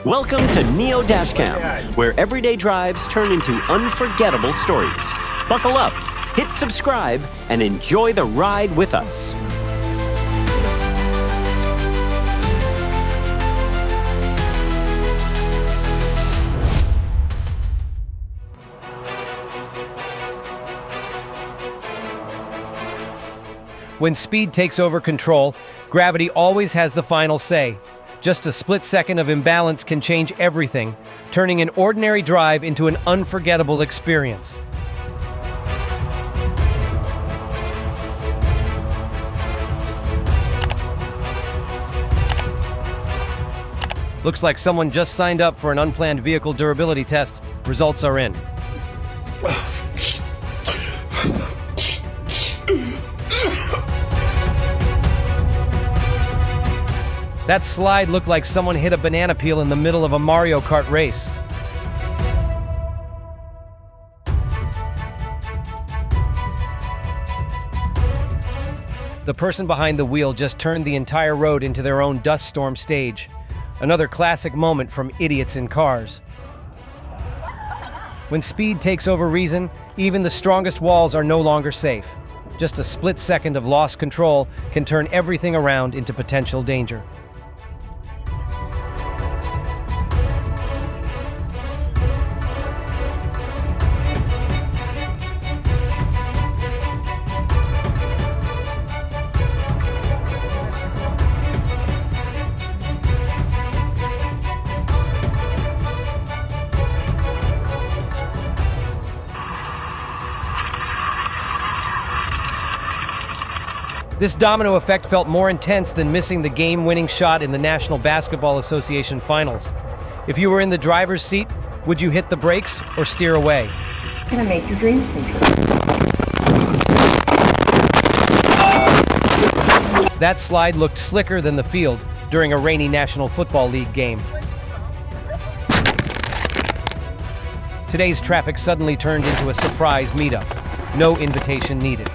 Welcome to Neo Dashcam, where everyday drives turn into unforgettable stories. Buckle up, hit subscribe, and enjoy the ride with us. When speed takes over control, gravity always has the final say. Just a split second of imbalance can change everything, turning an ordinary drive into an unforgettable experience. Looks like someone just signed up for an unplanned vehicle durability test. Results are in. That slide looked like someone hit a banana peel in the middle of a Mario Kart race. The person behind the wheel just turned the entire road into their own dust storm stage. Another classic moment from idiots in cars. When speed takes over reason, even the strongest walls are no longer safe. Just a split second of lost control can turn everything around into potential danger. This domino effect felt more intense than missing the game-winning shot in the National Basketball Association Finals. If you were in the driver's seat, would you hit the brakes or steer away? Gonna make your dreams come true. That slide looked slicker than the field during a rainy National Football League game. Today's traffic suddenly turned into a surprise meetup. No invitation needed.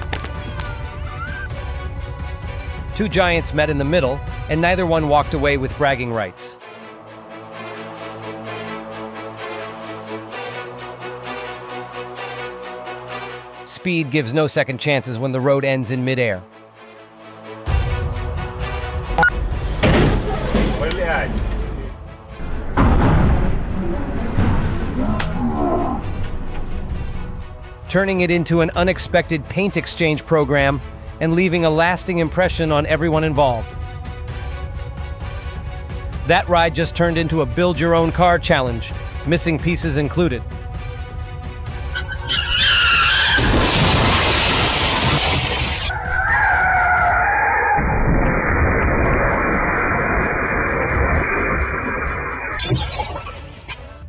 Two giants met in the middle, and neither one walked away with bragging rights. Speed gives no second chances when the road ends in midair. Turning it into an unexpected paint exchange program and leaving a lasting impression on everyone involved. That ride just turned into a build-your-own-car challenge, missing pieces included.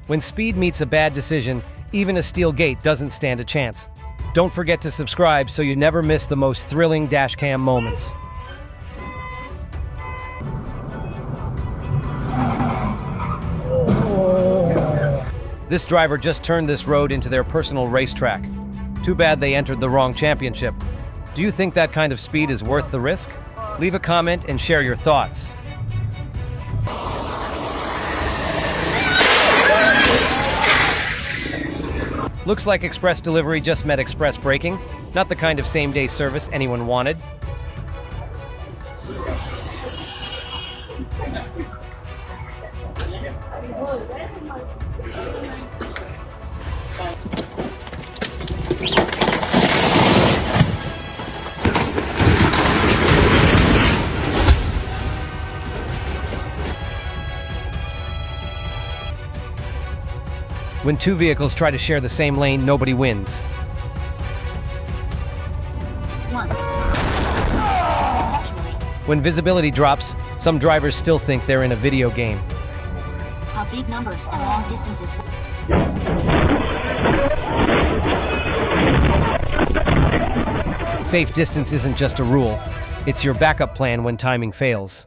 When speed meets a bad decision, even a steel gate doesn't stand a chance. Don't forget to subscribe so you never miss the most thrilling dashcam moments. This driver just turned this road into their personal racetrack. Too bad they entered the wrong championship. Do you think that kind of speed is worth the risk? Leave a comment and share your thoughts. Looks like express delivery just met express braking. Not the kind of same-day service anyone wanted. When two vehicles try to share the same lane, nobody wins. When visibility drops, some drivers still think they're in a video game. Big numbers and long distances. Safe distance isn't just a rule, it's your backup plan when timing fails.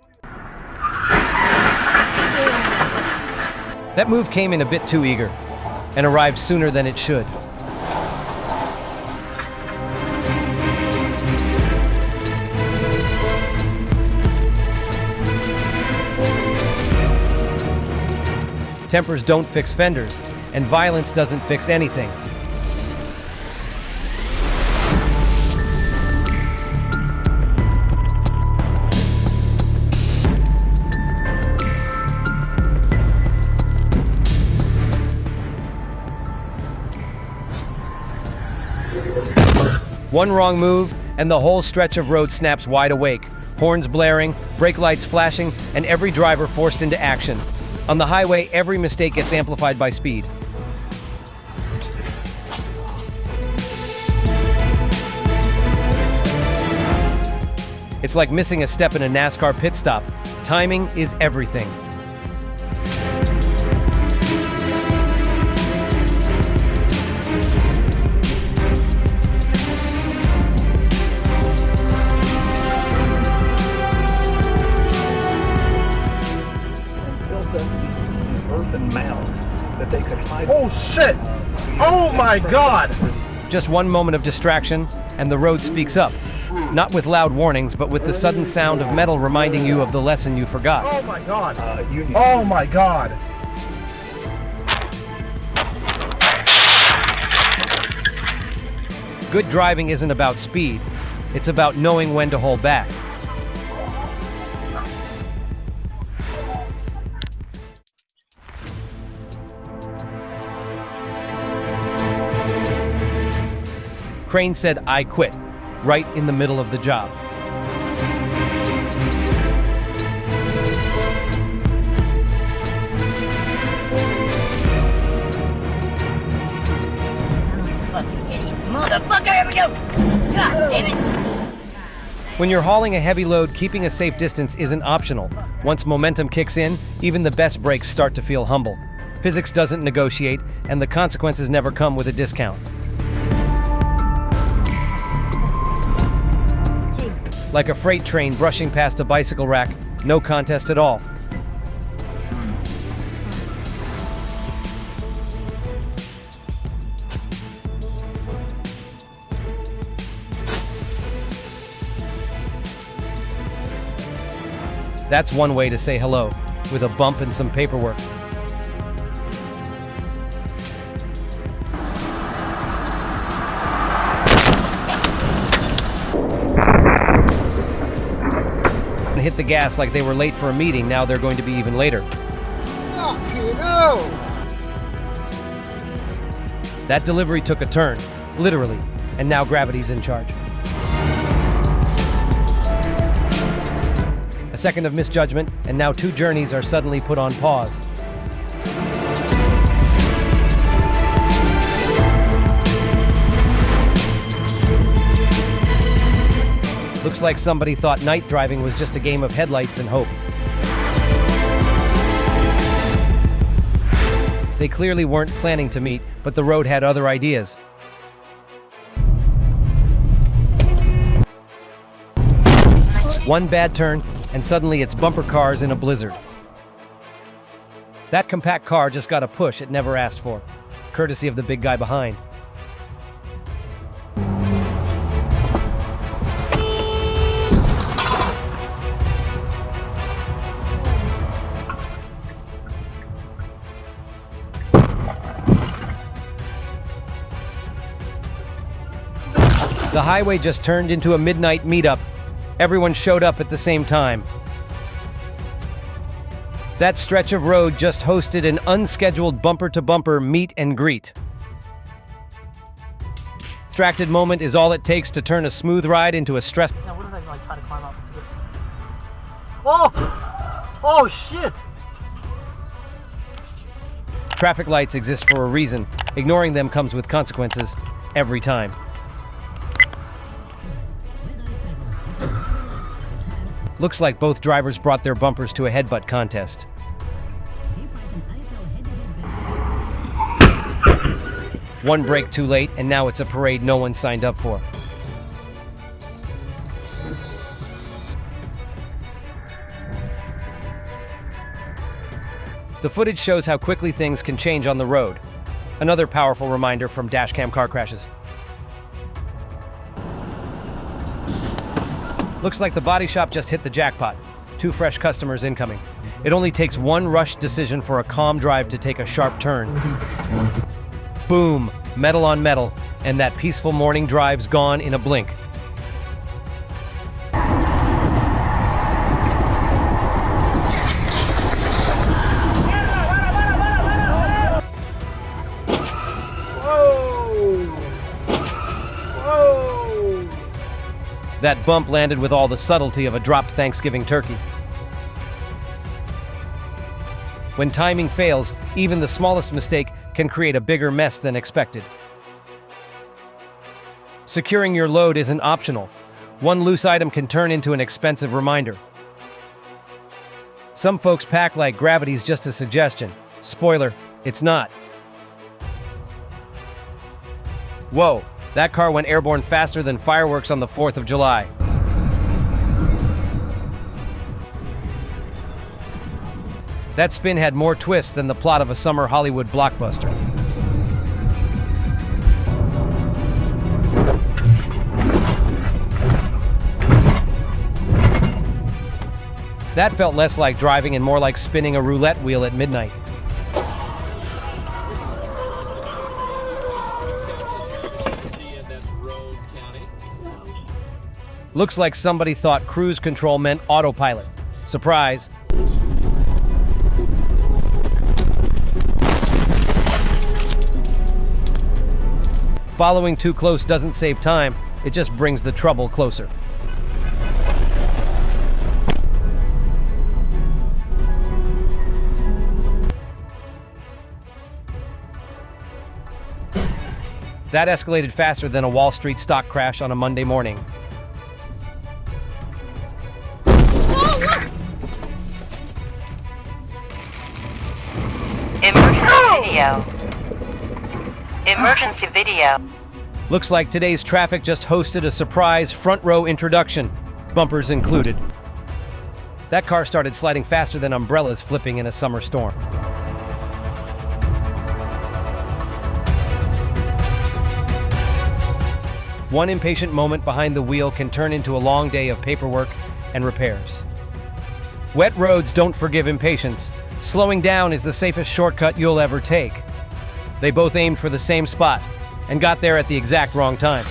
That move came in a bit too eager and arrived sooner than it should. Tempers don't fix fenders, and violence doesn't fix anything. One wrong move, and the whole stretch of road snaps wide awake. Horns blaring, brake lights flashing, and every driver forced into action. On the highway, every mistake gets amplified by speed. It's like missing a step in a NASCAR pit stop. Timing is everything. Oh shit! Oh my god! Just one moment of distraction, and the road speaks up. Not with loud warnings, but with the sudden sound of metal reminding you of the lesson you forgot. Oh my god! Oh my god! Good driving isn't about speed, it's about knowing when to hold back. Crane said, "I quit," right in the middle of the job. Motherfucker, here we go! God damn it! When you're hauling a heavy load, keeping a safe distance isn't optional. Once momentum kicks in, even the best brakes start to feel humble. Physics doesn't negotiate, and the consequences never come with a discount. Like a freight train brushing past a bicycle rack, no contest at all. That's one way to say hello, with a bump and some paperwork. Hit the gas like they were late for a meeting, now they're going to be even later. Fucking hell! That delivery took a turn, literally, and now gravity's in charge. A second of misjudgment, and now 2 journeys are suddenly put on pause. Looks like somebody thought night driving was just a game of headlights and hope. They clearly weren't planning to meet, but the road had other ideas. One bad turn, and suddenly it's bumper cars in a blizzard. That compact car just got a push it never asked for, courtesy of the big guy behind. The highway just turned into a midnight meetup. Everyone showed up at the same time. That stretch of road just hosted an unscheduled bumper-to-bumper meet and greet. Distracted moment is all it takes to turn a smooth ride into a stress. Now, what if I like try to climb up? Oh! Oh shit! Traffic lights exist for a reason. Ignoring them comes with consequences every time. Looks like both drivers brought their bumpers to a headbutt contest. One brake too late, and now it's a parade no one signed up for. The footage shows how quickly things can change on the road. Another powerful reminder from Dashcam car crashes. Looks like the body shop just hit the jackpot. 2 fresh customers incoming. It only takes one rushed decision for a calm drive to take a sharp turn. Boom, metal on metal, and that peaceful morning drive's gone in a blink. That bump landed with all the subtlety of a dropped Thanksgiving turkey. When timing fails, even the smallest mistake can create a bigger mess than expected. Securing your load isn't optional. One loose item can turn into an expensive reminder. Some folks pack like gravity's just a suggestion. Spoiler, it's not. Whoa, that car went airborne faster than fireworks on the 4th of July. That spin had more twists than the plot of a summer Hollywood blockbuster. That felt less like driving and more like spinning a roulette wheel at midnight. Looks like somebody thought cruise control meant autopilot. Surprise. Following too close doesn't save time, it just brings the trouble closer. That escalated faster than a Wall Street stock crash on a Monday morning. Emergency video. Looks like today's traffic just hosted a surprise front row introduction, bumpers included. That car started sliding faster than umbrellas flipping in a summer storm. One impatient moment behind the wheel can turn into a long day of paperwork and repairs. Wet roads don't forgive impatience. Slowing down is the safest shortcut you'll ever take. They both aimed for the same spot and got there at the exact wrong time.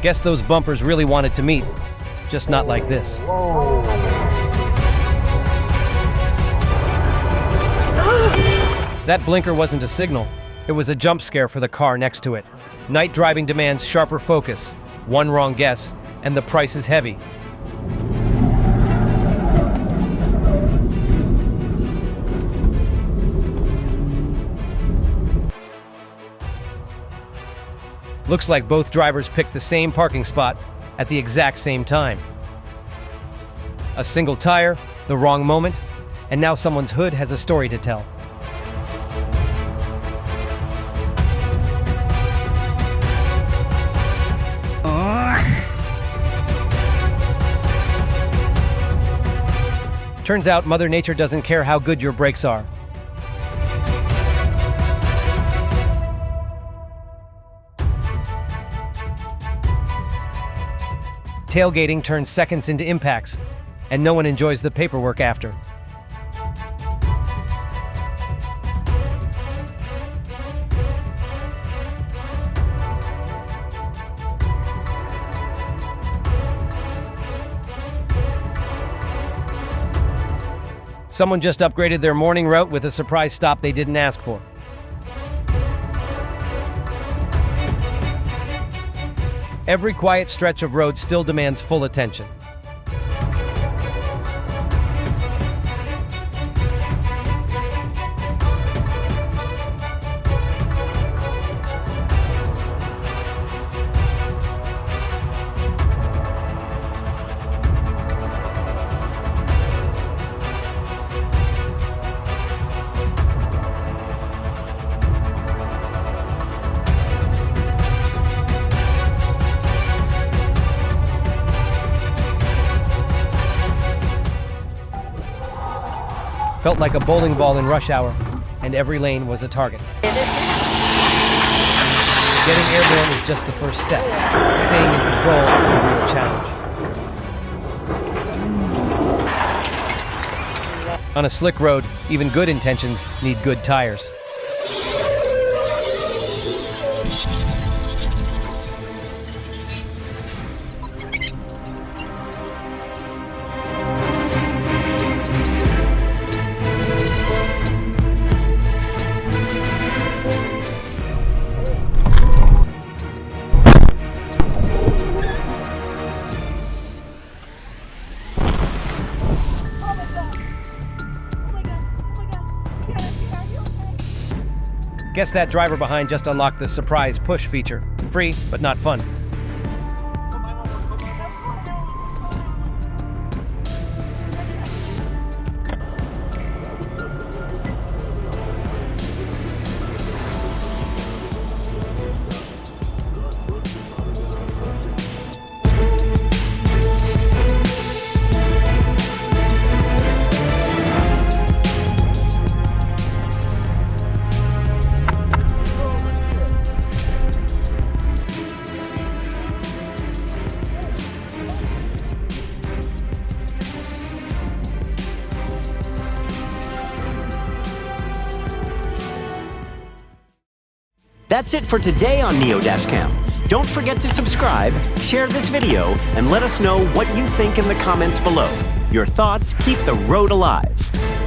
Guess those bumpers really wanted to meet, just not like this. That blinker wasn't a signal. It was a jump scare for the car next to it. Night driving demands sharper focus. One wrong guess, and the price is heavy. Looks like both drivers picked the same parking spot at the exact same time. A single tire, the wrong moment, and now someone's hood has a story to tell. Turns out Mother Nature doesn't care how good your brakes are. Tailgating turns seconds into impacts, and no one enjoys the paperwork after. Someone just upgraded their morning route with a surprise stop they didn't ask for. Every quiet stretch of road still demands full attention. Felt like a bowling ball in rush hour, and every lane was a target. Getting airborne is just the first step. Staying in control is the real challenge. On a slick road, even good intentions need good tires. Guess that driver behind just unlocked the surprise push feature. Free, but not fun. That's it for today on Neo Dashcam. Don't forget to subscribe, share this video, and let us know what you think in the comments below. Your thoughts keep the road alive.